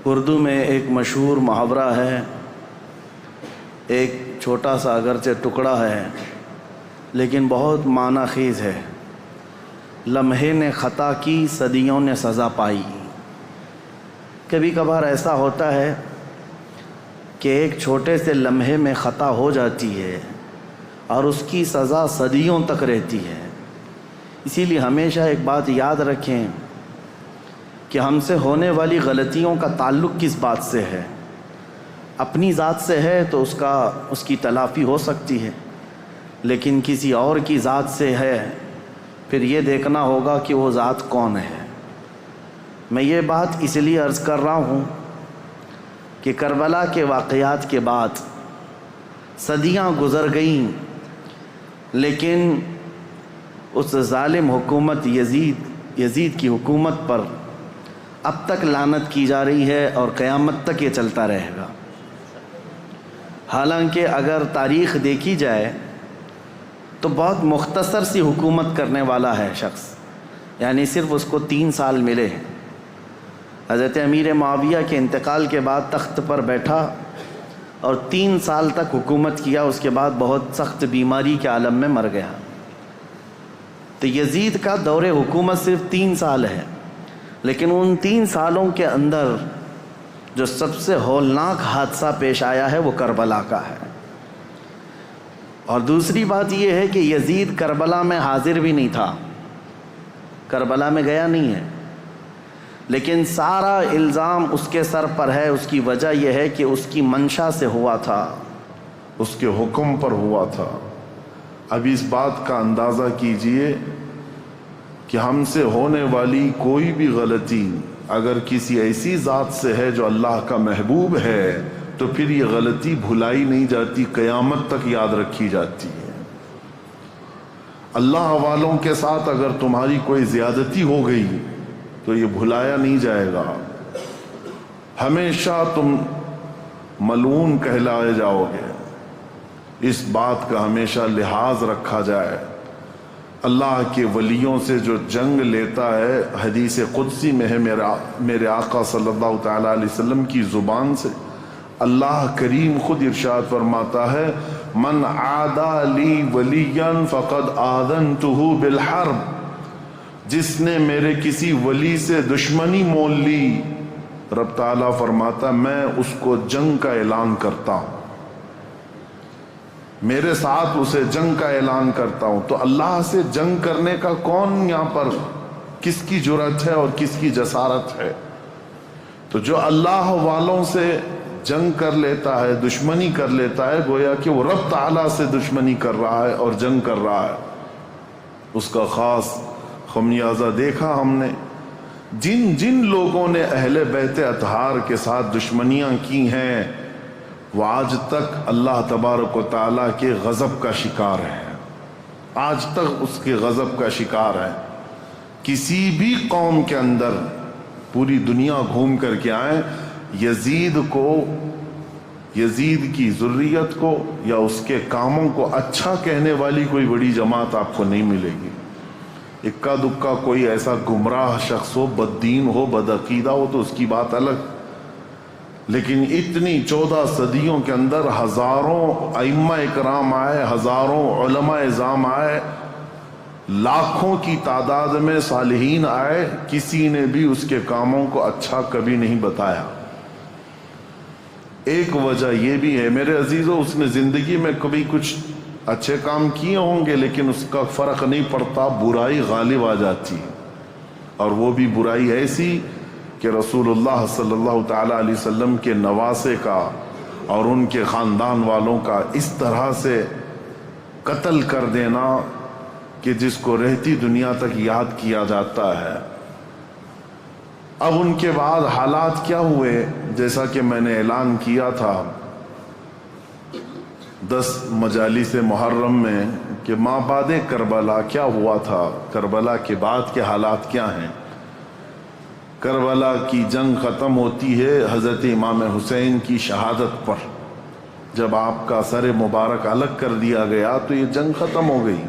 اردو میں ایک مشہور محاورہ ہے، ایک چھوٹا سا اگرچہ ٹکڑا ہے لیکن بہت معنی خیز ہے۔ لمحے نے خطا کی، صدیوں نے سزا پائی۔ کبھی کبھار ایسا ہوتا ہے کہ ایک چھوٹے سے لمحے میں خطا ہو جاتی ہے اور اس کی سزا صدیوں تک رہتی ہے۔ اسی لیے ہمیشہ ایک بات یاد رکھیں کہ ہم سے ہونے والی غلطیوں کا تعلق کس بات سے ہے۔ اپنی ذات سے ہے تو اس کی تلافی ہو سکتی ہے، لیکن کسی اور کی ذات سے ہے پھر یہ دیکھنا ہوگا کہ وہ ذات کون ہے۔ میں یہ بات اس لیے عرض کر رہا ہوں کہ کربلا کے واقعات کے بعد صدیاں گزر گئیں، لیکن اس ظالم حکومت یزید کی حکومت پر اب تک لعنت کی جا رہی ہے اور قیامت تک یہ چلتا رہے گا۔ حالانکہ اگر تاریخ دیکھی جائے تو بہت مختصر سی حکومت کرنے والا ہے شخص، یعنی صرف اس کو 3 سال ملے۔ حضرت امیر معاویہ کے انتقال کے بعد تخت پر بیٹھا اور 3 سال تک حکومت کیا، اس کے بعد بہت سخت بیماری کے عالم میں مر گیا۔ تو یزید کا دور حکومت صرف 3 سال ہے، لیکن ان 3 سالوں کے اندر جو سب سے ہولناک حادثہ پیش آیا ہے وہ کربلا کا ہے۔ اور دوسری بات یہ ہے کہ یزید کربلا میں حاضر بھی نہیں تھا، کربلا میں گیا نہیں ہے، لیکن سارا الزام اس کے سر پر ہے۔ اس کی وجہ یہ ہے کہ اس کی منشا سے ہوا تھا، اس کے حکم پر ہوا تھا۔ اب اس بات کا اندازہ کیجئے کہ ہم سے ہونے والی کوئی بھی غلطی اگر کسی ایسی ذات سے ہے جو اللہ کا محبوب ہے تو پھر یہ غلطی بھلائی نہیں جاتی، قیامت تک یاد رکھی جاتی ہے۔ اللہ والوں کے ساتھ اگر تمہاری کوئی زیادتی ہو گئی تو یہ بھلایا نہیں جائے گا، ہمیشہ تم ملعون کہلائے جاؤ گے۔ اس بات کا ہمیشہ لحاظ رکھا جائے۔ اللہ کے ولیوں سے جو جنگ لیتا ہے، حدیث قدسی میں ہے میرے آقا صلی اللہ تعالیٰ علیہ وسلم کی زبان سے، اللہ کریم خود ارشاد فرماتا ہے، من عادى لی ولیا فقد آذنته بالحرب، جس نے میرے کسی ولی سے دشمنی مول لی، رب تعالیٰ فرماتا میں اس کو جنگ کا اعلان کرتا ہوں، میرے ساتھ اسے جنگ کا اعلان کرتا ہوں۔ تو اللہ سے جنگ کرنے کا کون یہاں پر کس کی جرأت ہے اور کس کی جسارت ہے؟ تو جو اللہ والوں سے جنگ کر لیتا ہے، دشمنی کر لیتا ہے، گویا کہ وہ رب تعالیٰ سے دشمنی کر رہا ہے اور جنگ کر رہا ہے۔ اس کا خاص خمیازہ دیکھا ہم نے۔ جن لوگوں نے اہل بیت اطہار کے ساتھ دشمنیاں کی ہیں وہ آج تک اللہ تبارک و تعالیٰ کے غضب کا شکار ہے، آج تک اس کے غضب کا شکار ہے۔ کسی بھی قوم کے اندر پوری دنیا گھوم کر کے آئیں، یزید کی ذریت کو یا اس کے کاموں کو اچھا کہنے والی کوئی بڑی جماعت آپ کو نہیں ملے گی۔ اکا دکا کوئی ایسا گمراہ شخص ہو، بددین ہو، بدعقیدہ ہو تو اس کی بات الگ، لیکن اتنی 14 صدیوں کے اندر ہزاروں ائمہ اکرام آئے، ہزاروں علماء اعظام آئے، لاکھوں کی تعداد میں صالحین آئے، کسی نے بھی اس کے کاموں کو اچھا کبھی نہیں بتایا۔ ایک وجہ یہ بھی ہے میرے عزیزو، اس نے زندگی میں کبھی کچھ اچھے کام کیے ہوں گے لیکن اس کا فرق نہیں پڑتا، برائی غالب آ جاتی، اور وہ بھی برائی ایسی کہ رسول اللہ صلی اللہ تعالیٰ علیہ وسلم کے نواسے کا اور ان کے خاندان والوں کا اس طرح سے قتل کر دینا کہ جس کو رہتی دنیا تک یاد کیا جاتا ہے۔ اب ان کے بعد حالات کیا ہوئے، جیسا کہ میں نے اعلان کیا تھا 10 مجالس محرم میں کہ مابعد کربلا کیا ہوا تھا، کربلا کے بعد کے حالات کیا ہیں۔ کربلا کی جنگ ختم ہوتی ہے حضرت امام حسین کی شہادت پر۔ جب آپ کا سر مبارک الگ کر دیا گیا تو یہ جنگ ختم ہو گئی۔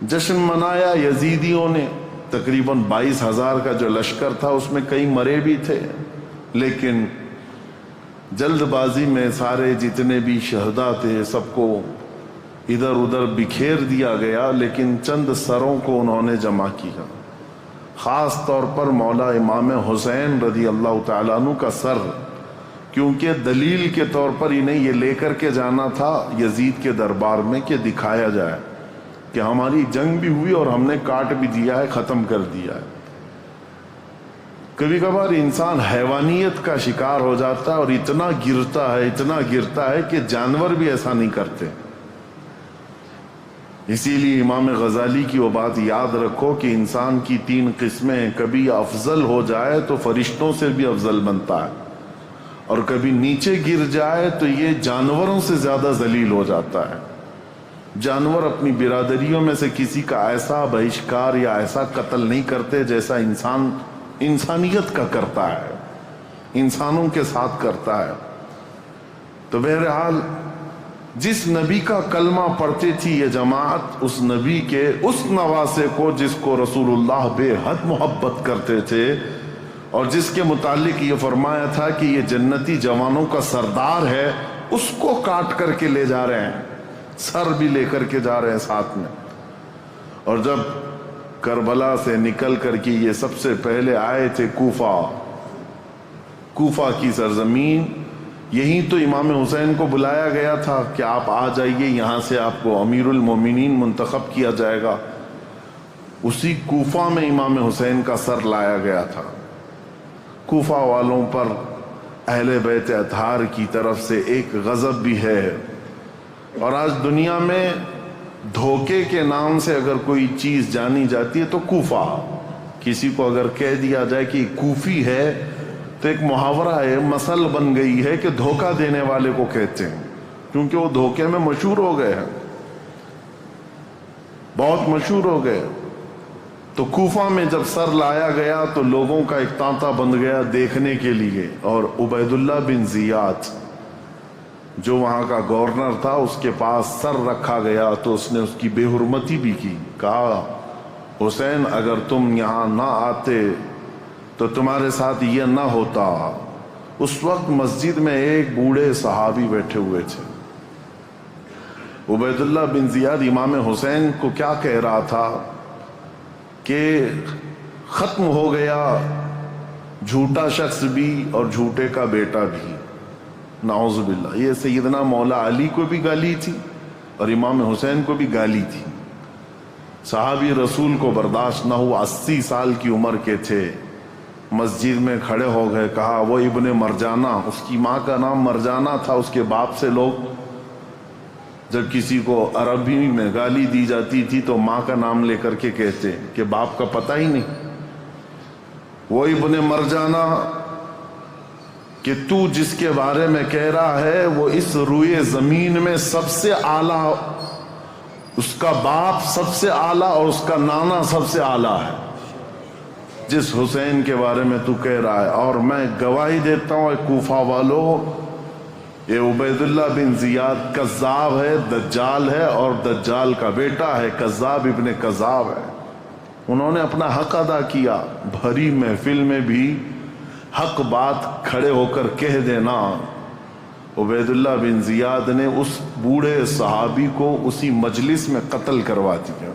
جشن منایا یزیدیوں نے، تقریباً 22,000 کا جو لشکر تھا اس میں کئی مرے بھی تھے، لیکن جلد بازی میں سارے جتنے بھی شہداء تھے سب کو ادھر ادھر بکھیر دیا گیا، لیکن چند سروں کو انہوں نے جمع کیا، خاص طور پر مولا امام حسین رضی اللہ تعالیٰ عنہ کا سر، کیونکہ دلیل کے طور پر انہیں یہ لے کر کے جانا تھا یزید کے دربار میں کہ دکھایا جائے کہ ہماری جنگ بھی ہوئی اور ہم نے کاٹ بھی دیا ہے، ختم کر دیا ہے۔ کبھی کبھار انسان حیوانیت کا شکار ہو جاتا ہے اور اتنا گرتا ہے کہ جانور بھی ایسا نہیں کرتے۔ اسی لیے امام غزالی کی وہ بات یاد رکھو کہ انسان کی 3 قسمیں، کبھی افضل ہو جائے تو فرشتوں سے بھی افضل بنتا ہے، اور کبھی نیچے گر جائے تو یہ جانوروں سے زیادہ ذلیل ہو جاتا ہے۔ جانور اپنی برادریوں میں سے کسی کا ایسا بہشکار یا ایسا قتل نہیں کرتے جیسا انسان انسانیت کا کرتا ہے، انسانوں کے ساتھ کرتا ہے۔ تو بہرحال جس نبی کا کلمہ پڑھتی تھی یہ جماعت، اس نبی کے اس نواسے کو جس کو رسول اللہ بے حد محبت کرتے تھے اور جس کے متعلق یہ فرمایا تھا کہ یہ جنتی جوانوں کا سردار ہے، اس کو کاٹ کر کے لے جا رہے ہیں، سر بھی لے کر کے جا رہے ہیں ساتھ میں۔ اور جب کربلا سے نکل کر کے یہ سب سے پہلے آئے تھے کوفہ کی سرزمین، یہی تو امام حسین کو بلایا گیا تھا کہ آپ آ جائیے، یہاں سے آپ کو امیر المومنین منتخب کیا جائے گا۔ اسی کوفہ میں امام حسین کا سر لایا گیا تھا۔ کوفہ والوں پر اہل بیت اطہار کی طرف سے ایک غضب بھی ہے، اور آج دنیا میں دھوکے کے نام سے اگر کوئی چیز جانی جاتی ہے تو کوفہ، کسی کو اگر کہہ دیا جائے کہ کوفی ہے تو ایک محاورہ ہے، مثل بن گئی ہے کہ دھوکہ دینے والے کو کہتے ہیں، کیونکہ وہ دھوکے میں مشہور ہو گئے ہیں، بہت مشہور ہو گئے۔ تو کوفہ میں جب سر لایا گیا تو لوگوں کا ایک تانتا بند گیا دیکھنے کے لیے، اور عبید اللہ بن زیاد جو وہاں کا گورنر تھا اس کے پاس سر رکھا گیا تو اس نے اس کی بے حرمتی بھی کی، کہا حسین اگر تم یہاں نہ آتے تو تمہارے ساتھ یہ نہ ہوتا۔ اس وقت مسجد میں ایک بوڑھے صحابی بیٹھے ہوئے تھے۔ عبید اللہ بن زیاد امام حسین کو کیا کہہ رہا تھا کہ ختم ہو گیا جھوٹا شخص بھی اور جھوٹے کا بیٹا بھی، نعوذ باللہ۔ یہ سیدنا مولا علی کو بھی گالی تھی اور امام حسین کو بھی گالی تھی۔ صحابی رسول کو برداشت نہ ہوا، 80 سال کی عمر کے تھے، مسجد میں کھڑے ہو گئے، کہا وہ ابن مرجانہ، اس کی ماں کا نام مرجانہ تھا، اس کے باپ سے لوگ جب کسی کو عربی میں گالی دی جاتی تھی تو ماں کا نام لے کر کے کہتے کہ باپ کا پتہ ہی نہیں۔ وہ ابن مرجانہ کہ تو جس کے بارے میں کہہ رہا ہے وہ اس روئے زمین میں سب سے اعلیٰ، اس کا باپ سب سے اعلیٰ اور اس کا نانا سب سے اعلیٰ ہے، جس حسین کے بارے میں تو کہہ رہا ہے۔ اور میں گواہی دیتا ہوں اے کوفہ والو، یہ عبید اللہ بن زیاد کذاب ہے، دجال ہے اور دجال کا بیٹا ہے، کذاب ابن کذاب ہے۔ انہوں نے اپنا حق ادا کیا، بھری محفل میں بھی حق بات کھڑے ہو کر کہہ دینا۔ عبید اللہ بن زیاد نے اس بوڑھے صحابی کو اسی مجلس میں قتل کروا دیا،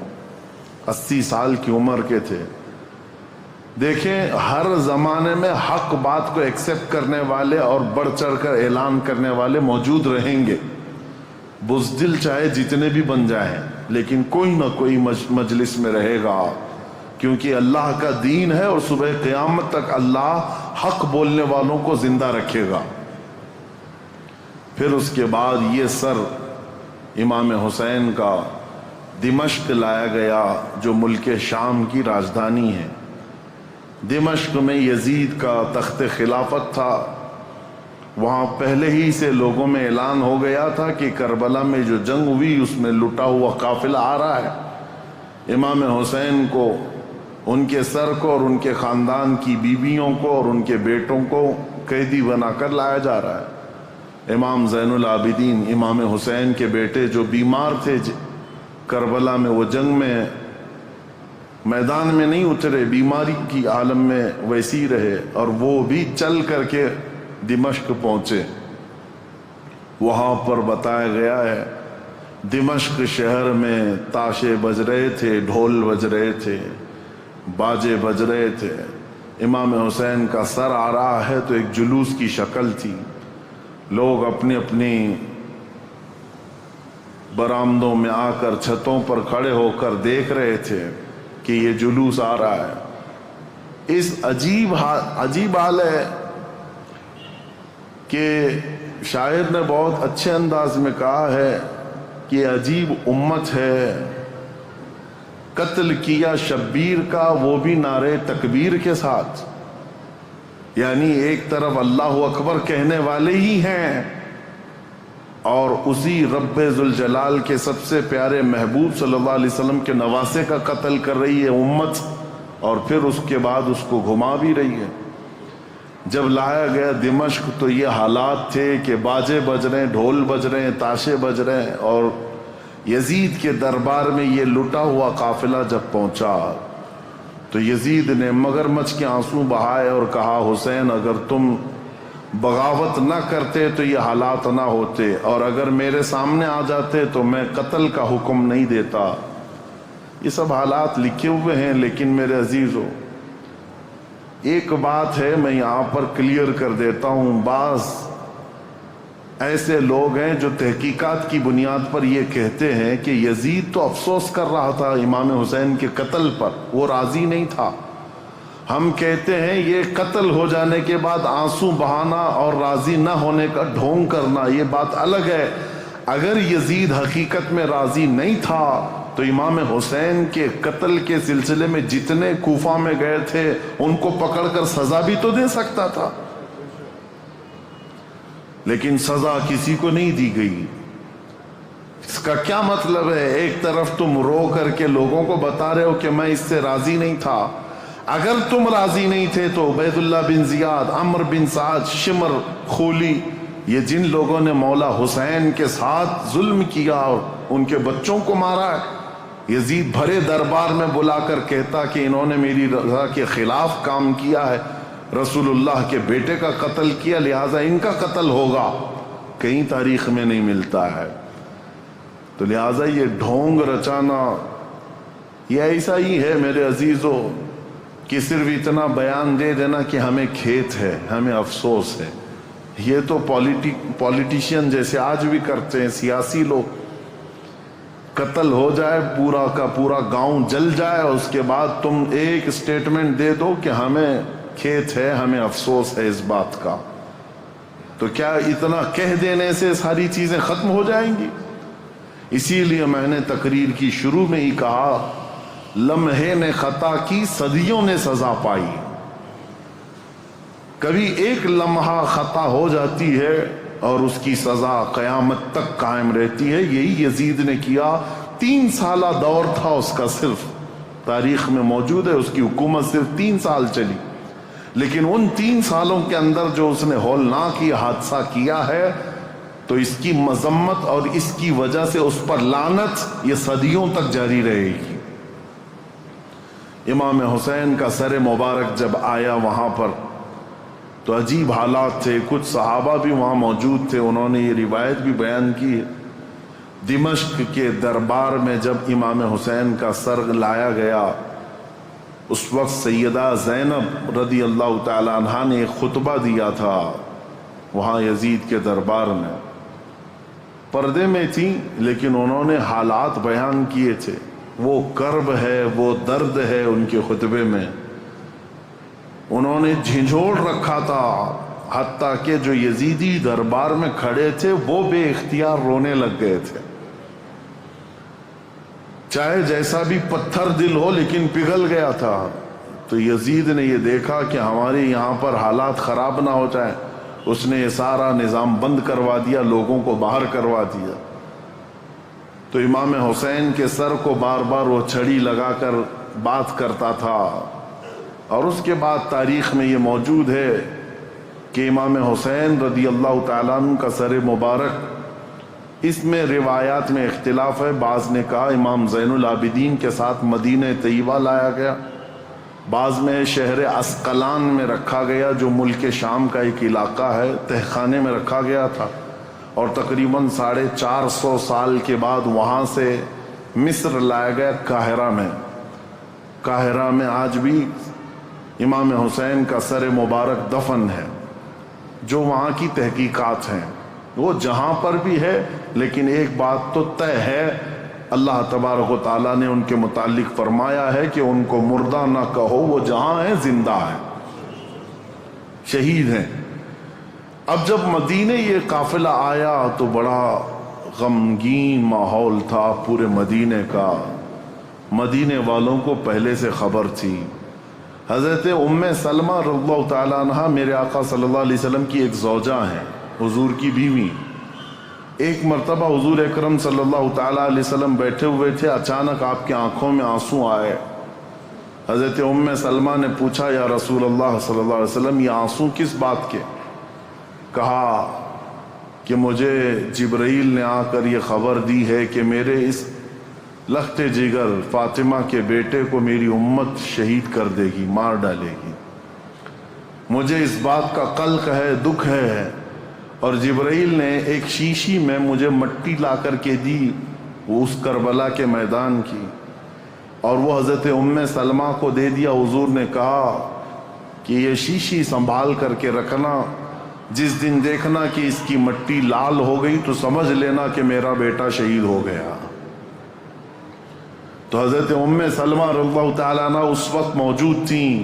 80 سال کی عمر کے تھے۔ دیکھیں ہر زمانے میں حق بات کو ایکسپٹ کرنے والے اور بڑھ چڑھ کر اعلان کرنے والے موجود رہیں گے، بزدل چاہے جتنے بھی بن جائیں، لیکن کوئی نہ کوئی مجلس میں رہے گا، کیونکہ اللہ کا دین ہے اور صبح قیامت تک اللہ حق بولنے والوں کو زندہ رکھے گا۔ پھر اس کے بعد یہ سر امام حسین کا دمشق لایا گیا جو ملک شام کی راجدھانی ہے۔ دمشق میں یزید کا تخت خلافت تھا، وہاں پہلے ہی سے لوگوں میں اعلان ہو گیا تھا کہ کربلا میں جو جنگ ہوئی اس میں لٹا ہوا قافلہ آ رہا ہے، امام حسین کو، ان کے سر کو اور ان کے خاندان کی بیویوں کو اور ان کے بیٹوں کو قیدی بنا کر لایا جا رہا ہے۔ امام زین العابدین امام حسین کے بیٹے جو بیمار تھے کربلا میں، وہ جنگ میں میدان میں نہیں اترے، بیماری کی عالم میں ویسی رہے، اور وہ بھی چل کر کے دمشق پہنچے۔ وہاں پر بتایا گیا ہے دمشق شہر میں تاشے بج رہے تھے، ڈھول بج رہے تھے، باجے بج رہے تھے، امام حسین کا سر آ رہا ہے تو ایک جلوس کی شکل تھی، لوگ اپنی اپنی برآمدوں میں آ کر چھتوں پر کھڑے ہو کر دیکھ رہے تھے کہ یہ جلوس آ رہا ہے۔ اس عجیب حال ہے کہ شاعر نے بہت اچھے انداز میں کہا ہے کہ یہ عجیب امت ہے، قتل کیا شبیر کا وہ بھی نعرے تکبیر کے ساتھ، یعنی ایک طرف اللہ اکبر کہنے والے ہی ہیں اور اسی رب ذوالجلال کے سب سے پیارے محبوب صلی اللہ علیہ وسلم کے نواسے کا قتل کر رہی ہے امت، اور پھر اس کے بعد اس کو گھما بھی رہی ہے۔ جب لایا گیا دمشق تو یہ حالات تھے کہ باجے بج رہے ہیں، ڈھول بج رہے ہیں، تاشے بج رہے ہیں، اور یزید کے دربار میں یہ لٹا ہوا قافلہ جب پہنچا تو یزید نے مگرمچھ کے آنسو بہائے اور کہا حسین اگر تم بغاوت نہ کرتے تو یہ حالات نہ ہوتے، اور اگر میرے سامنے آ جاتے تو میں قتل کا حکم نہیں دیتا۔ یہ سب حالات لکھے ہوئے ہیں، لیکن میرے عزیزو ایک بات ہے میں یہاں پر کلیئر کر دیتا ہوں، بعض ایسے لوگ ہیں جو تحقیقات کی بنیاد پر یہ کہتے ہیں کہ یزید تو افسوس کر رہا تھا امام حسین کے قتل پر، وہ راضی نہیں تھا۔ ہم کہتے ہیں یہ قتل ہو جانے کے بعد آنسو بہانا اور راضی نہ ہونے کا ڈھونگ کرنا یہ بات الگ ہے۔ اگر یزید حقیقت میں راضی نہیں تھا تو امام حسین کے قتل کے سلسلے میں جتنے کوفہ میں گئے تھے ان کو پکڑ کر سزا بھی تو دے سکتا تھا، لیکن سزا کسی کو نہیں دی گئی۔ اس کا کیا مطلب ہے؟ ایک طرف تم رو کر کے لوگوں کو بتا رہے ہو کہ میں اس سے راضی نہیں تھا، اگر تم راضی نہیں تھے تو عبید اللہ بن زیاد، عمر بن سعد، شمر، خولی، یہ جن لوگوں نے مولا حسین کے ساتھ ظلم کیا اور ان کے بچوں کو مارا ہے، یزید بھرے دربار میں بلا کر کہتا کہ انہوں نے میری رضا کے خلاف کام کیا ہے، رسول اللہ کے بیٹے کا قتل کیا، لہذا ان کا قتل ہوگا، کہیں تاریخ میں نہیں ملتا ہے۔ تو لہذا یہ ڈھونگ رچانا یہ ایسا ہی ہے میرے عزیزو کہ صرف اتنا بیان دے دینا کہ ہمیں کھیت ہے، ہمیں افسوس ہے، یہ تو پولیٹیشین جیسے آج بھی کرتے ہیں، سیاسی لوگ، قتل ہو جائے پورا کا پورا گاؤں جل جائے اور اس کے بعد تم ایک سٹیٹمنٹ دے دو کہ ہمیں کھیت ہے، ہمیں افسوس ہے اس بات کا، تو کیا اتنا کہہ دینے سے ساری چیزیں ختم ہو جائیں گی؟ اسی لیے میں نے تقریر کی شروع میں ہی کہا لمحے نے خطا کی صدیوں نے سزا پائی، کبھی ایک لمحہ خطا ہو جاتی ہے اور اس کی سزا قیامت تک قائم رہتی ہے۔ یہی یزید نے کیا، 3 سالہ دور تھا اس کا، صرف تاریخ میں موجود ہے، اس کی حکومت صرف 3 سال چلی، لیکن ان 3 سالوں کے اندر جو اس نے ہولناک یہ حادثہ کیا ہے تو اس کی مذمت اور اس کی وجہ سے اس پر لعنت یہ صدیوں تک جاری رہے گی۔ امام حسین کا سر مبارک جب آیا وہاں پر تو عجیب حالات تھے، کچھ صحابہ بھی وہاں موجود تھے، انہوں نے یہ روایت بھی بیان کی ہے، دمشق کے دربار میں جب امام حسین کا سر لایا گیا اس وقت سیدہ زینب رضی اللہ تعالی عنہا نے ایک خطبہ دیا تھا وہاں یزید کے دربار میں، پردے میں تھیں لیکن انہوں نے حالات بیان کیے تھے، وہ کرب ہے، وہ درد ہے ان کے خطبے میں، انہوں نے جھنجھوڑ رکھا تھا، حتیٰ کہ جو یزیدی دربار میں کھڑے تھے وہ بے اختیار رونے لگ گئے تھے، چاہے جیسا بھی پتھر دل ہو لیکن پگھل گیا تھا۔ تو یزید نے یہ دیکھا کہ ہمارے یہاں پر حالات خراب نہ ہو جائیں، اس نے یہ سارا نظام بند کروا دیا، لوگوں کو باہر کروا دیا، تو امام حسین کے سر کو بار بار وہ چھڑی لگا کر بات کرتا تھا، اور اس کے بعد تاریخ میں یہ موجود ہے کہ امام حسین رضی اللہ تعالیٰ عنہ کا سر مبارک اس میں روایات میں اختلاف ہے. بعض نے کہا امام زین العابدین کے ساتھ مدینہ طیبہ لایا گیا، بعض میں شہر عسقلان میں رکھا گیا جو ملک شام کا ایک علاقہ ہے، تہخانے میں رکھا گیا تھا، اور تقریباً 450 سال کے بعد وہاں سے مصر لایا گیا قاہرہ میں. قاہرہ میں آج بھی امام حسین کا سر مبارک دفن ہے. جو وہاں کی تحقیقات ہیں وہ جہاں پر بھی ہے، لیکن ایک بات تو طے ہے، اللہ تبارک و تعالیٰ نے ان کے متعلق فرمایا ہے کہ ان کو مردہ نہ کہو، وہ جہاں ہیں زندہ ہیں، شہید ہیں. اب جب مدینے یہ قافلہ آیا تو بڑا غمگین ماحول تھا پورے مدینے کا. مدینے والوں کو پہلے سے خبر تھی. حضرت ام سلمہ رضی اللہ تعالیٰ عنہ میرے آقا صلی اللہ علیہ وسلم کی ایک زوجہ ہیں، حضور کی بیوی. ایک مرتبہ حضور اکرم صلی اللہ تعالیٰ علیہ وسلم بیٹھے ہوئے تھے، اچانک آپ کی آنکھوں میں آنسو آئے. حضرت ام سلمہ نے پوچھا یا رسول اللہ صلی اللہ علیہ وسلم یہ آنسو کس بات کے؟ کہا کہ مجھے جبرائیل نے آ کر یہ خبر دی ہے کہ میرے اس لخت جگر فاطمہ کے بیٹے کو میری امت شہید کر دے گی، مار ڈالے گی. مجھے اس بات کا قلق ہے، دکھ ہے. اور جبرائیل نے ایک شیشی میں مجھے مٹی لا کر کے دی، وہ اس کربلا کے میدان کی، اور وہ حضرت ام سلمہ کو دے دیا. حضور نے کہا کہ یہ شیشی سنبھال کر کے رکھنا، جس دن دیکھنا کہ اس کی مٹی لال ہو گئی تو سمجھ لینا کہ میرا بیٹا شہید ہو گیا. تو حضرت ام سلمہ رضی اللہ تعالیٰ عنہ اس وقت موجود تھیں،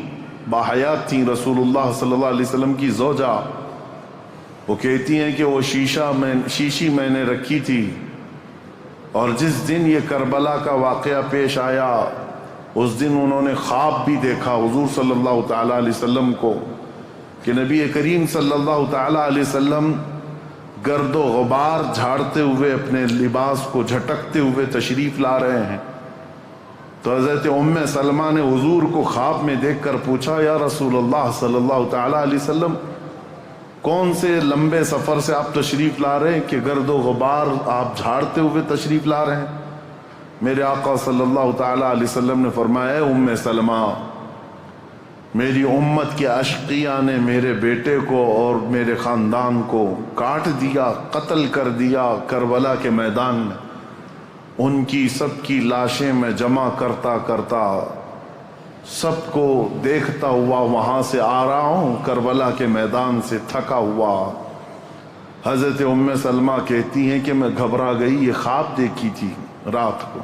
باحیات تھیں، رسول اللہ صلی اللہ علیہ وسلم کی زوجہ. وہ کہتی ہیں کہ وہ شیشی میں نے رکھی تھی، اور جس دن یہ کربلا کا واقعہ پیش آیا اس دن انہوں نے خواب بھی دیکھا حضور صلی اللہ تعالیٰ علیہ وسلم کو، کہ نبی کریم صلی اللہ تعالیٰ علیہ وسلم گرد و غبار جھاڑتے ہوئے اپنے لباس کو جھٹکتے ہوئے تشریف لا رہے ہیں. تو حضرت ام سلمہ نے حضور کو خواب میں دیکھ کر پوچھا یا رسول اللہ صلی اللہ تعالیٰ علیہ وسلم کون سے لمبے سفر سے آپ تشریف لا رہے ہیں کہ گرد و غبار آپ جھاڑتے ہوئے تشریف لا رہے ہیں؟ میرے آقا صلی اللہ تعالیٰ علیہ وسلم نے فرمایا ام سلمہ، میری امت کے اشقیاء نے میرے بیٹے کو اور میرے خاندان کو کاٹ دیا، قتل کر دیا کربلا کے میدان میں. ان کی سب کی لاشیں میں جمع کرتا کرتا سب کو دیکھتا ہوا وہاں سے آ رہا ہوں، کربلا کے میدان سے تھکا ہوا. حضرت ام سلمہ کہتی ہیں کہ میں گھبرا گئی، یہ خواب دیکھی تھی رات کو.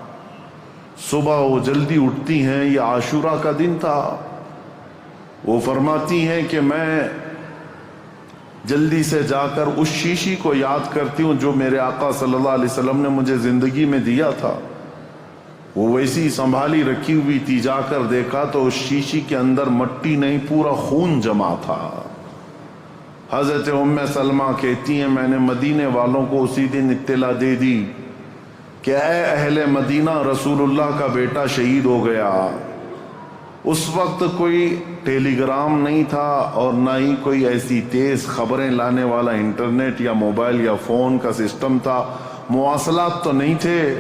صبح وہ جلدی اٹھتی ہیں، یہ عاشورہ کا دن تھا. وہ فرماتی ہیں کہ میں جلدی سے جا کر اس شیشی کو یاد کرتی ہوں جو میرے آقا صلی اللہ علیہ وسلم نے مجھے زندگی میں دیا تھا. وہ ویسی سنبھالی رکھی ہوئی تھی. جا کر دیکھا تو اس شیشی کے اندر مٹی نہیں، پورا خون جمع تھا. حضرت ام سلمہ کہتی ہیں میں نے مدینے والوں کو اسی دن اطلاع دے دی کہ اے اہل مدینہ، رسول اللہ کا بیٹا شہید ہو گیا. اس وقت کوئی ٹیلی گرام نہیں تھا اور نہ ہی کوئی ایسی تیز خبریں لانے والا انٹرنیٹ یا موبائل یا فون کا سسٹم تھا. مواصلات تو نہیں تھے.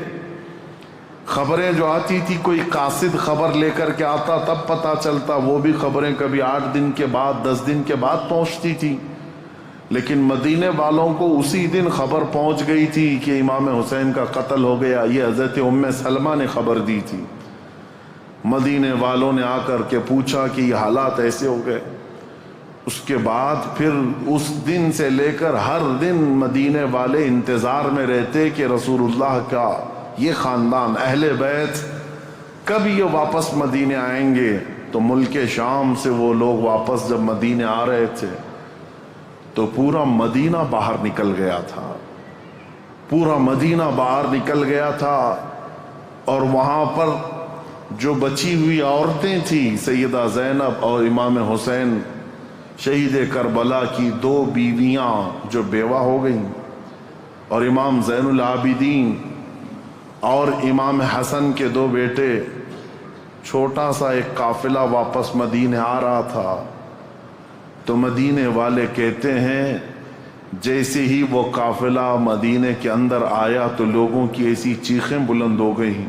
خبریں جو آتی تھی کوئی قاصد خبر لے کر کے آتا تب پتہ چلتا، وہ بھی خبریں کبھی 8 دن کے بعد 10 دن کے بعد پہنچتی تھی. لیکن مدینے والوں کو اسی دن خبر پہنچ گئی تھی کہ امام حسین کا قتل ہو گیا. یہ حضرت ام سلمہ نے خبر دی تھی. مدینے والوں نے آ کر کے پوچھا کہ یہ حالات ایسے ہو گئے. اس کے بعد پھر اس دن سے لے کر ہر دن مدینے والے انتظار میں رہتے کہ رسول اللہ کا یہ خاندان اہل بیت کب یہ واپس مدینے آئیں گے. تو ملک شام سے وہ لوگ واپس جب مدینے آ رہے تھے تو پورا مدینہ باہر نکل گیا تھا. پورا مدینہ باہر نکل گیا تھا. اور وہاں پر جو بچی ہوئی عورتیں تھیں، سیدہ زینب اور امام حسین شہید کربلا کی 2 بیویاں جو بیوہ ہو گئیں، اور امام زین العابدین اور امام حسن کے 2 بیٹے. چھوٹا سا ایک قافلہ واپس مدینے آ رہا تھا. تو مدینے والے کہتے ہیں جیسے ہی وہ قافلہ مدینے کے اندر آیا تو لوگوں کی ایسی چیخیں بلند ہو گئی،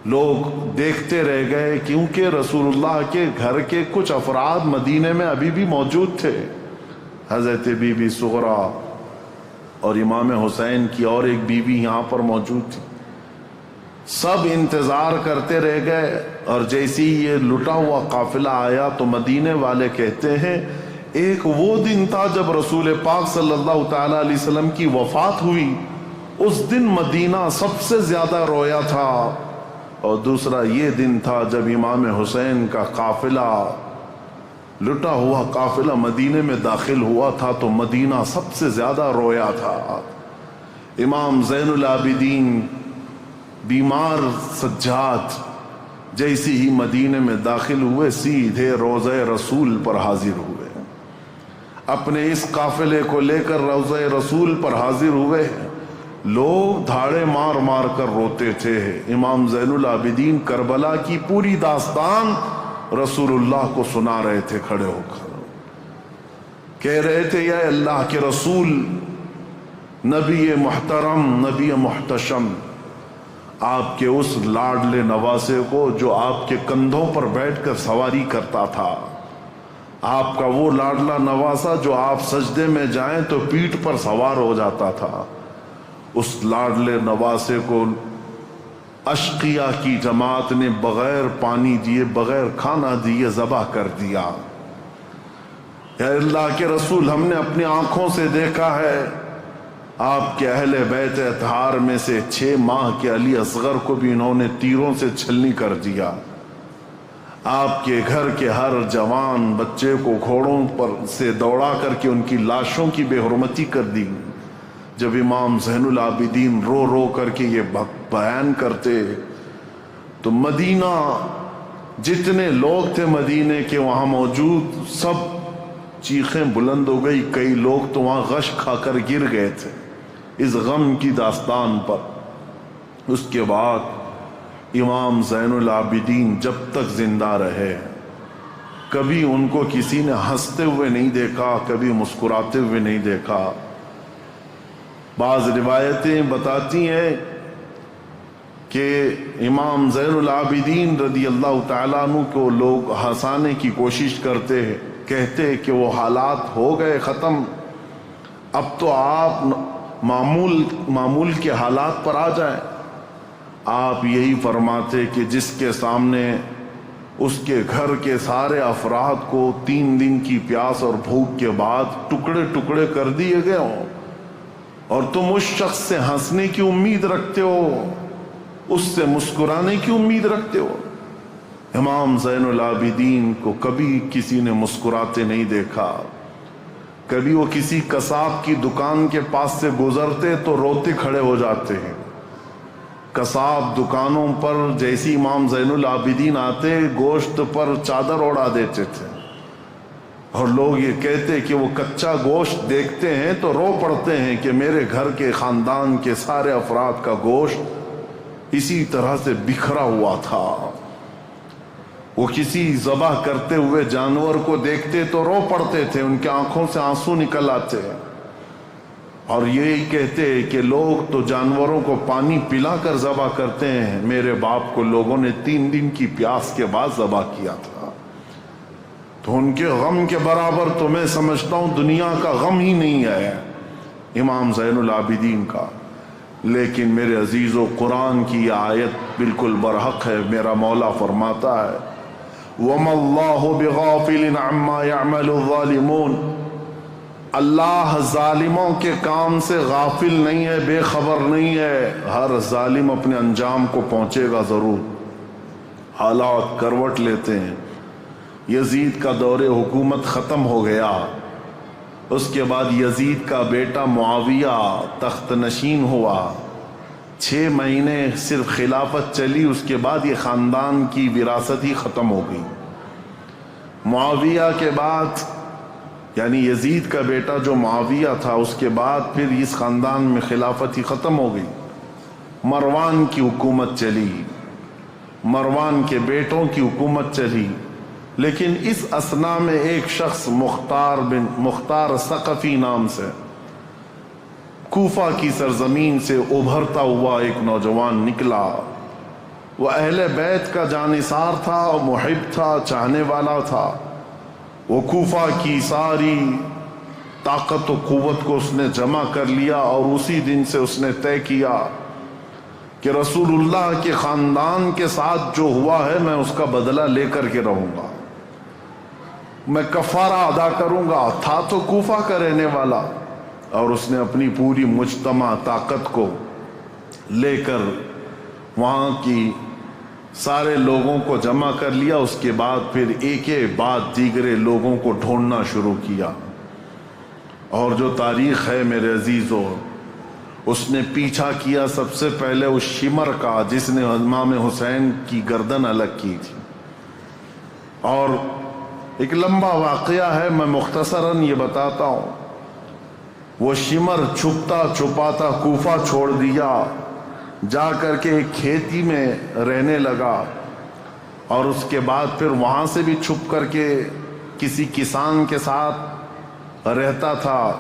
لوگ دیکھتے رہ گئے، کیونکہ رسول اللہ کے گھر کے کچھ افراد مدینے میں ابھی بھی موجود تھے۔ حضرت بی بی صغرا اور امام حسین کی اور ایک بیوی یہاں پر موجود تھی، سب انتظار کرتے رہ گئے۔ اور جیسے ہی یہ لٹا ہوا قافلہ آیا تو مدینے والے کہتے ہیں ایک وہ دن تھا جب رسول پاک صلی اللہ تعالی علیہ وسلم کی وفات ہوئی، اس دن مدینہ سب سے زیادہ رویا تھا، اور دوسرا یہ دن تھا جب امام حسین کا قافلہ، لٹا ہوا قافلہ مدینے میں داخل ہوا تھا تو مدینہ سب سے زیادہ رویا تھا۔ امام زین العابدین بیمار سجاد جیسے ہی مدینے میں داخل ہوئے سیدھے روضہ رسول پر حاضر ہوئے، اپنے اس قافلے کو لے کر روضہ رسول پر حاضر ہوئے۔ لوگ دھاڑے مار مار کر روتے تھے۔ امام زین العابدین کربلا کی پوری داستان رسول اللہ کو سنا رہے تھے کھڑے ہو کر، کہہ رہے تھے یا اللہ کے رسول، نبی محترم، نبی محتشم، آپ کے اس لاڈلے نواسے کو جو آپ کے کندھوں پر بیٹھ کر سواری کرتا تھا، آپ کا وہ لاڈلا نواسا جو آپ سجدے میں جائیں تو پیٹھ پر سوار ہو جاتا تھا، اس لاڈلے نواسے کو اشقیاء کی جماعت نے بغیر پانی دیے، بغیر کھانا دیے ذبح کر دیا۔ یا اللہ کے رسول، ہم نے اپنی آنکھوں سے دیکھا ہے آپ کے اہل بیت اطہار میں سے 6 ماہ کے علی اصغر کو بھی انہوں نے تیروں سے چھلنی کر دیا، آپ کے گھر کے ہر جوان بچے کو گھوڑوں پر سے دوڑا کر کے ان کی لاشوں کی بے حرمتی کر دی۔ جب امام زین العابدین رو رو کر کے یہ بیان کرتے تو مدینہ، جتنے لوگ تھے مدینے کے وہاں موجود، سب چیخیں بلند ہو گئی۔ کئی لوگ تو وہاں غش کھا کر گر گئے تھے اس غم کی داستان پر۔ اس کے بعد امام زین العابدین جب تک زندہ رہے کبھی ان کو کسی نے ہنستے ہوئے نہیں دیکھا، کبھی مسکراتے ہوئے نہیں دیکھا۔ بعض روایتیں بتاتی ہیں کہ امام زین العابدین رضی اللہ تعالیٰ عنہ کو لوگ ہنسانے کی کوشش کرتے ہیں، کہتے کہ وہ حالات ہو گئے ختم، اب تو آپ معمول کے حالات پر آ جائیں۔ آپ یہی فرماتے کہ جس کے سامنے اس کے گھر کے سارے افراد کو 3 دن کی پیاس اور بھوک کے بعد ٹکڑے ٹکڑے کر دیے گئے ہوں اور تم اس شخص سے ہنسنے کی امید رکھتے ہو، اس سے مسکرانے کی امید رکھتے ہو۔ امام زین العابدین کو کبھی کسی نے مسکراتے نہیں دیکھا، کبھی وہ کسی قصاب کی دکان کے پاس سے گزرتے تو روتے کھڑے ہو جاتے ہیں۔ قصاب دکانوں پر جیسی امام زین العابدین آتے گوشت پر چادر اڑا دیتے تھے، اور لوگ یہ کہتے کہ وہ کچا گوشت دیکھتے ہیں تو رو پڑتے ہیں کہ میرے گھر کے خاندان کے سارے افراد کا گوشت اسی طرح سے بکھرا ہوا تھا۔ وہ کسی ذبح کرتے ہوئے جانور کو دیکھتے تو رو پڑتے تھے، ان کی آنکھوں سے آنسو نکل آتے، اور یہی کہتے کہ لوگ تو جانوروں کو پانی پلا کر ذبح کرتے ہیں، میرے باپ کو لوگوں نے 3 دن کی پیاس کے بعد ذبح کیا تھا۔ تو ان کے غم کے برابر تو میں سمجھتا ہوں دنیا کا غم ہی نہیں ہے امام زین العابدین کا۔ لیکن میرے عزیزو، قرآن کی یہ آیت بالکل برحق ہے۔ میرا مولا فرماتا ہے وَمَا اللَّهُ بِغَافِلٍ عَمَّا يَعْمَلُ الظَّالِمُونَ، اللہ ظالموں کے کام سے غافل نہیں ہے، بے خبر نہیں ہے۔ ہر ظالم اپنے انجام کو پہنچے گا ضرور۔ حالات کروٹ لیتے ہیں، یزید کا دور حکومت ختم ہو گیا، اس کے بعد یزید کا بیٹا معاویہ تخت نشین ہوا، 6 مہینے صرف خلافت چلی، اس کے بعد یہ خاندان کی وراثت ہی ختم ہو گئی۔ معاویہ کے بعد، یعنی یزید کا بیٹا جو معاویہ تھا، اس کے بعد پھر اس خاندان میں خلافت ہی ختم ہو گئی۔ مروان کی حکومت چلی، مروان کے بیٹوں کی حکومت چلی، لیکن اس اثنا میں ایک شخص مختار ثقفی نام سے کوفہ کی سرزمین سے ابھرتا ہوا ایک نوجوان نکلا. وہ اہل بیت کا جانثار تھا، محب تھا، چاہنے والا تھا. وہ کوفہ کی ساری طاقت و قوت کو اس نے جمع کر لیا اور اسی دن سے اس نے طے کیا کہ رسول اللہ کے خاندان کے ساتھ جو ہوا ہے میں اس کا بدلہ لے کر کے رہوں گا، میں کفارہ ادا کروں گا. تھا تو کوفہ کا رہنے والا، اور اس نے اپنی پوری مجتمع طاقت کو لے کر وہاں کی سارے لوگوں کو جمع کر لیا. اس کے بعد پھر ایک بعد دیگرے لوگوں کو ڈھونڈنا شروع کیا. اور جو تاریخ ہے میرے عزیزو، اس نے پیچھا کیا سب سے پہلے اس شمر کا جس نے امام حسین کی گردن الگ کی تھی. اور ایک لمبا واقعہ ہے، میں مختصراً یہ بتاتا ہوں. وہ شمر چھپتا چھپاتا کوفہ چھوڑ دیا، جا کر کے ایک کھیتی میں رہنے لگا. اور اس کے بعد پھر وہاں سے بھی چھپ کر کے کسی کسان کے ساتھ رہتا تھا.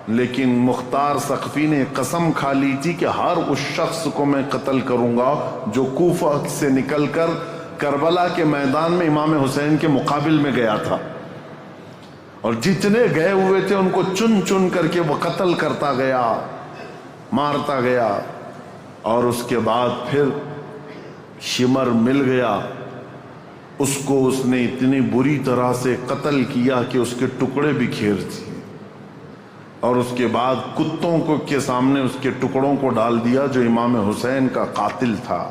لیکن مختار ثقفی نے قسم کھا لی تھی کہ ہر اس شخص کو میں قتل کروں گا جو کوفہ سے نکل کر کربلا کے میدان میں امام حسین کے مقابل میں گیا تھا. اور جتنے گئے ہوئے تھے ان کو چن چن کر کے وہ قتل کرتا گیا، مارتا گیا. اور اس کے بعد پھر شمر مل گیا. اس کو اس نے اتنی بری طرح سے قتل کیا کہ اس کے ٹکڑے بکھیر دیے. اور اس کے بعد کتوں کو کے سامنے اس کے ٹکڑوں کو ڈال دیا جو امام حسین کا قاتل تھا.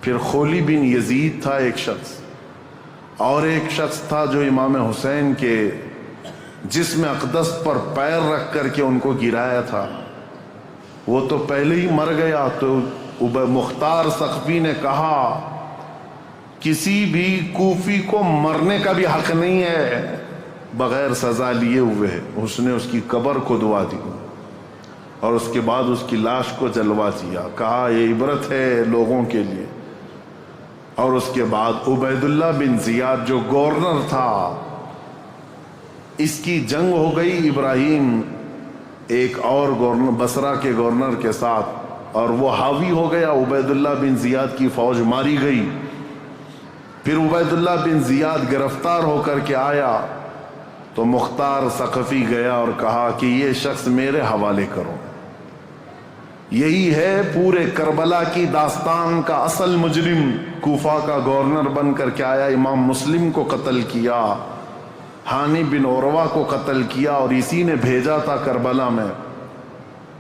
پھر خولی بن یزید تھا ایک شخص، اور ایک شخص تھا جو امام حسین کے جسم اقدس پر پیر رکھ کر کے ان کو گرایا تھا. وہ تو پہلے ہی مر گیا. تو مختار ثقفی نے کہا کسی بھی کوفی کو مرنے کا بھی حق نہیں ہے بغیر سزا لیے ہوئے. اس نے اس کی قبر کھدوا دی اور اس کے بعد اس کی لاش کو جلوا دیا. کہا یہ عبرت ہے لوگوں کے لیے. اور اس کے بعد عبید اللہ بن زیاد جو گورنر تھا، اس کی جنگ ہو گئی ابراہیم ایک اور گورنر بصرہ کے گورنر کے ساتھ، اور وہ حاوی ہو گیا. عبید اللہ بن زیاد کی فوج ماری گئی. پھر عبید اللہ بن زیاد گرفتار ہو کر کے آیا تو مختار ثقفی گیا اور کہا کہ یہ شخص میرے حوالے کرو. یہی ہے پورے کربلا کی داستان کا اصل مجرم. کوفہ کا گورنر بن کر کے آیا، امام مسلم کو قتل کیا، ہانی بن عروہ کو قتل کیا، اور اسی نے بھیجا تھا کربلا میں.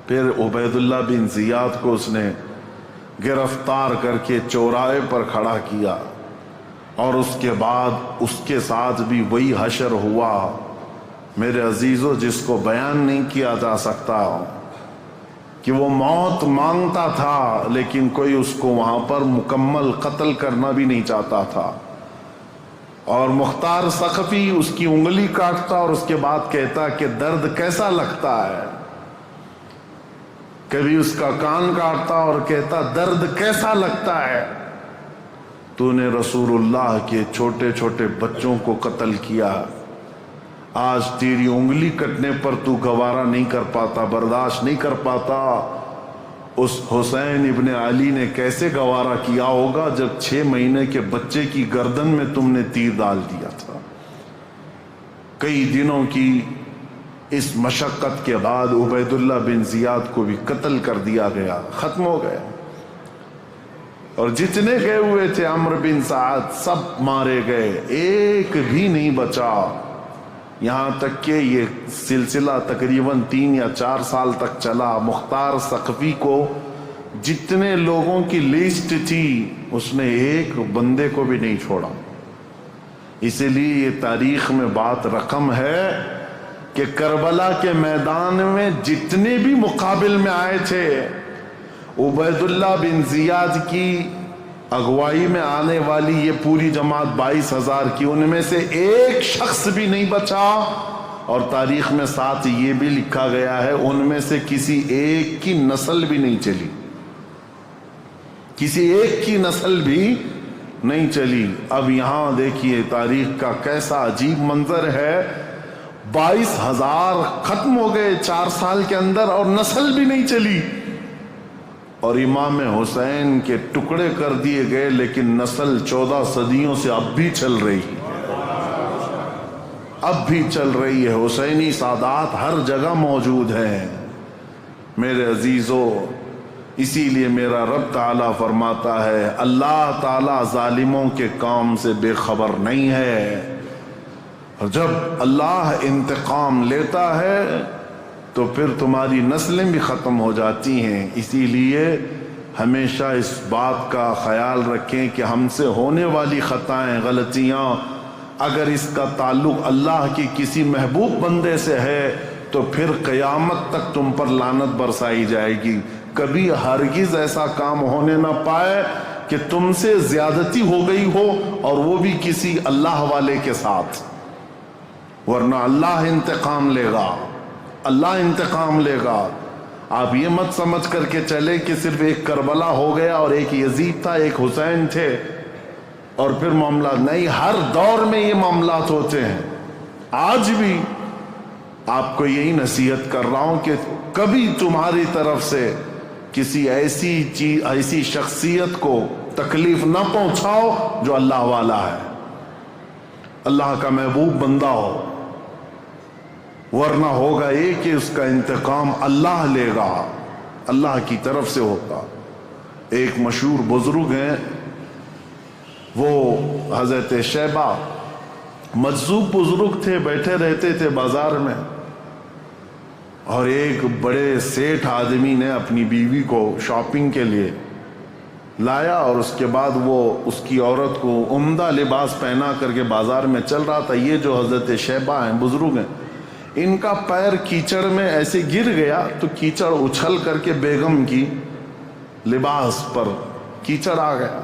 پھر عبید اللہ بن زیاد کو اس نے گرفتار کر کے چوراہے پر کھڑا کیا. اور اس کے بعد اس کے ساتھ بھی وہی حشر ہوا میرے عزیزو، جس کو بیان نہیں کیا جا سکتا. کہ وہ موت مانگتا تھا لیکن کوئی اس کو وہاں پر مکمل قتل کرنا بھی نہیں چاہتا تھا. اور مختار ثقفی اس کی انگلی کاٹتا اور اس کے بعد کہتا کہ درد کیسا لگتا ہے. کبھی اس کا کان کاٹتا اور کہتا درد کیسا لگتا ہے. تو نے رسول اللہ کے چھوٹے چھوٹے بچوں کو قتل کیا. آج تیری انگلی کٹنے پر تو گوارا نہیں کر پاتا، برداشت نہیں کر پاتا. اس حسین ابن علی نے کیسے گوارا کیا ہوگا جب 6 مہینے کے بچے کی گردن میں تم نے تیر ڈال دیا تھا. کئی دنوں کی اس مشقت کے بعد عبید اللہ بن زیاد کو بھی قتل کر دیا گیا، ختم ہو گئے. اور جتنے گئے ہوئے تھے عمرو بن سعد سب مارے گئے، ایک بھی نہیں بچا. یہاں تک کہ یہ سلسلہ تقریباً 3 یا 4 سال تک چلا. مختار ثقفی کو جتنے لوگوں کی لسٹ تھی اس نے ایک بندے کو بھی نہیں چھوڑا. اسی لیے یہ تاریخ میں بات رقم ہے کہ کربلا کے میدان میں جتنے بھی مقابل میں آئے تھے عبید اللہ بن زیاد کی اغوائی میں آنے والی یہ پوری جماعت 22,000 کی، ان میں سے ایک شخص بھی نہیں بچا. اور تاریخ میں ساتھ یہ بھی لکھا گیا ہے ان میں سے کسی ایک کی نسل بھی نہیں چلی، کسی ایک کی نسل بھی نہیں چلی. اب یہاں دیکھیے تاریخ کا کیسا عجیب منظر ہے. 22,000 ختم ہو گئے 4 سال کے اندر اور نسل بھی نہیں چلی. اور امام حسین کے ٹکڑے کر دیے گئے لیکن نسل 14 صدیوں سے اب بھی چل رہی ہے. اب بھی چل رہی ہے. حسینی سادات ہر جگہ موجود ہیں. میرے عزیزو، اسی لیے میرا رب تعالیٰ فرماتا ہے اللہ تعالیٰ ظالموں کے کام سے بے خبر نہیں ہے. اور جب اللہ انتقام لیتا ہے تو پھر تمہاری نسلیں بھی ختم ہو جاتی ہیں. اسی لیے ہمیشہ اس بات کا خیال رکھیں کہ ہم سے ہونے والی خطائیں، غلطیاں، اگر اس کا تعلق اللہ کی کسی محبوب بندے سے ہے تو پھر قیامت تک تم پر لعنت برسائی جائے گی. کبھی ہرگز ایسا کام ہونے نہ پائے کہ تم سے زیادتی ہو گئی ہو اور وہ بھی کسی اللہ والے کے ساتھ، ورنہ اللہ انتقام لے گا. اللہ انتقام لے گا. آپ یہ مت سمجھ کر کے چلے کہ صرف ایک کربلا ہو گیا اور ایک یزید تھا، ایک حسین تھے اور پھر معاملات نہیں. ہر دور میں یہ معاملات ہوتے ہیں. آج بھی آپ کو یہی نصیحت کر رہا ہوں کہ کبھی تمہاری طرف سے کسی ایسی شخصیت کو تکلیف نہ پہنچاؤ جو اللہ والا ہے، اللہ کا محبوب بندہ ہو، ورنہ ہوگا یہ کہ اس کا انتقام اللہ لے گا، اللہ کی طرف سے ہوگا. ایک مشہور بزرگ ہیں، وہ حضرت شیبہ، مجذوب بزرگ تھے، بیٹھے رہتے تھے بازار میں، اور ایک بڑے سیٹھ آدمی نے اپنی بیوی کو شاپنگ کے لیے لایا اور اس کے بعد وہ اس کی عورت کو عمدہ لباس پہنا کر کے بازار میں چل رہا تھا. یہ جو حضرت شیبہ ہیں، بزرگ ہیں، ان کا پیر کیچڑ میں ایسے گر گیا تو کیچڑ اچھل کر کے بیگم کی لباس پر کیچڑ آ گیا.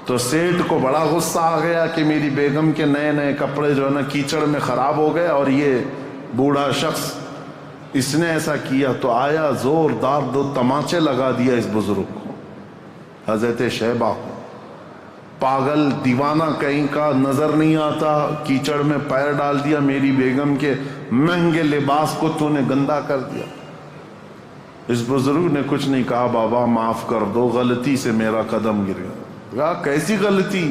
تو سیٹھ کو بڑا غصہ آ گیا کہ میری بیگم کے نئے نئے کپڑے جو ہے نا کیچڑ میں خراب ہو گئے اور یہ بوڑھا شخص اس نے ایسا کیا. تو آیا زوردار 2 تماچے لگا دیا اس بزرگ کو، حضرت شیبہ کو. پاگل دیوانہ کہیں کا، نظر نہیں آتا، کیچڑ میں پیر ڈال دیا، میری بیگم کے مہنگے لباس کو تو نے گندا کر دیا. اس بزرگ نے کچھ نہیں کہا، بابا معاف کر دو، غلطی سے میرا قدم گر گیا. کہا کیسی غلطی؟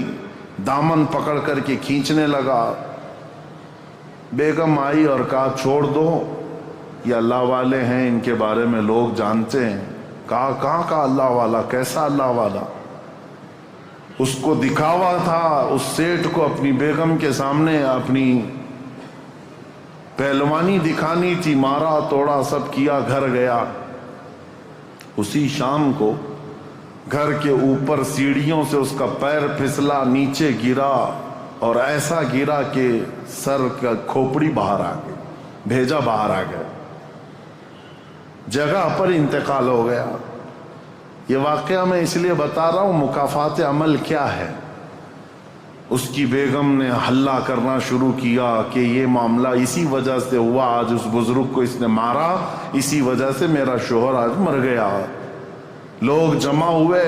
دامن پکڑ کر کے کھینچنے لگا. بیگم آئی اور کہا چھوڑ دو، یہ اللہ والے ہیں، ان کے بارے میں لوگ جانتے ہیں. کہا کہاں کا اللہ والا؟ کیسا اللہ والا؟ اس کو دکھاوا تھا، اس سیٹھ کو اپنی بیگم کے سامنے اپنی پہلوانی دکھانی تھی. مارا توڑا سب کیا، گھر گیا. اسی شام کو گھر کے اوپر سیڑھیوں سے اس کا پیر پھسلا، نیچے گرا اور ایسا گرا کہ سر کا کھوپڑی باہر آ گئی، بھیجا باہر آ گیا، جگہ پر انتقال ہو گیا. یہ واقعہ میں اس لیے بتا رہا ہوں مکافات عمل کیا ہے. اس کی بیگم نے ہلہ کرنا شروع کیا کہ یہ معاملہ اسی وجہ سے ہوا، آج اس بزرگ کو اس نے مارا، اسی وجہ سے میرا شوہر آج مر گیا. لوگ جمع ہوئے،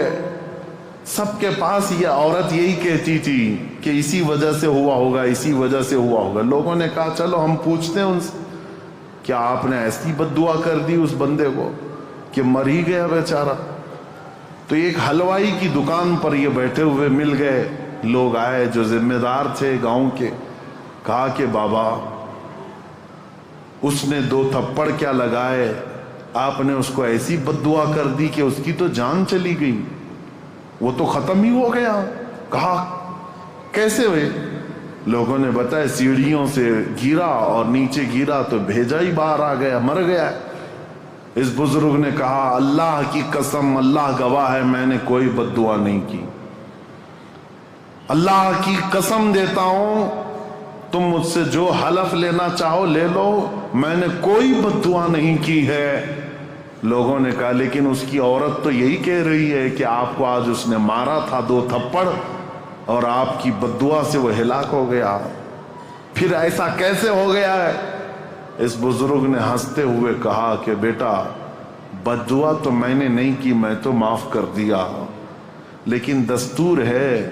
سب کے پاس یہ عورت یہی کہتی تھی کہ اسی وجہ سے ہوا ہوگا، اسی وجہ سے ہوا ہوگا. لوگوں نے کہا چلو ہم پوچھتے ہیں ان سے، کیا آپ نے ایسی بد دعا کر دی اس بندے کو کہ مر ہی گیا بیچارہ؟ تو ایک حلوائی کی دکان پر یہ بیٹھے ہوئے مل گئے. لوگ آئے جو ذمہ دار تھے گاؤں کے، کہا کہ بابا اس نے 2 تھپڑ کیا لگائے، آپ نے اس کو ایسی بد دعا کر دی کہ اس کی تو جان چلی گئی، وہ تو ختم ہی ہو گیا. کہا کیسے ہوئے؟ لوگوں نے بتایا سیڑھیوں سے گرا اور نیچے گرا تو بھیجا ہی باہر آ گیا، مر گیا. اس بزرگ نے کہا اللہ کی قسم، اللہ گواہ ہے، میں نے کوئی بد دعا نہیں کی. اللہ کی قسم دیتا ہوں، تم مجھ سے جو حلف لینا چاہو لے لو، میں نے کوئی بد دعا نہیں کی ہے. لوگوں نے کہا لیکن اس کی عورت تو یہی کہہ رہی ہے کہ آپ کو آج اس نے مارا تھا 2 تھپڑ اور آپ کی بد دعا سے وہ ہلاک ہو گیا. پھر ایسا کیسے ہو گیا ہے؟ اس بزرگ نے ہنستے ہوئے کہا کہ بیٹا بد دعا تو میں نے نہیں کی، میں تو معاف کر دیا، لیکن دستور ہے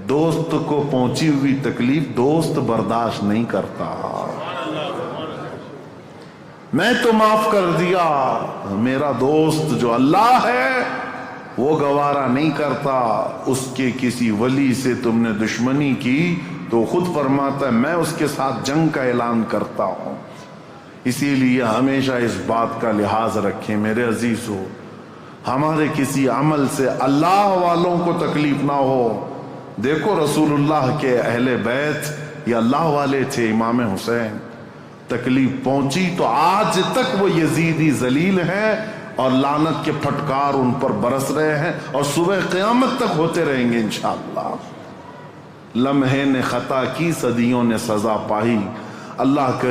دوست کو پہنچی ہوئی تکلیف دوست برداشت نہیں کرتا. میں تو معاف کر دیا, میرا دوست جو اللہ ہے وہ گوارا نہیں کرتا. اس کے کسی ولی سے تم نے دشمنی کی تو خود فرماتا ہے میں اس کے ساتھ جنگ کا اعلان کرتا ہوں. اسی لیے ہمیشہ اس بات کا لحاظ رکھیں میرے عزیزو, ہمارے کسی عمل سے اللہ والوں کو تکلیف نہ ہو. دیکھو رسول اللہ کے اہل بیت یہ اللہ والے تھے. امام حسین تکلیف پہنچی تو آج تک وہ یزیدی ذلیل ہیں اور لعنت کے پھٹکار ان پر برس رہے ہیں اور صبح قیامت تک ہوتے رہیں گے انشاءاللہ. لمحے نے خطا کی صدیوں نے سزا پائی. اللہ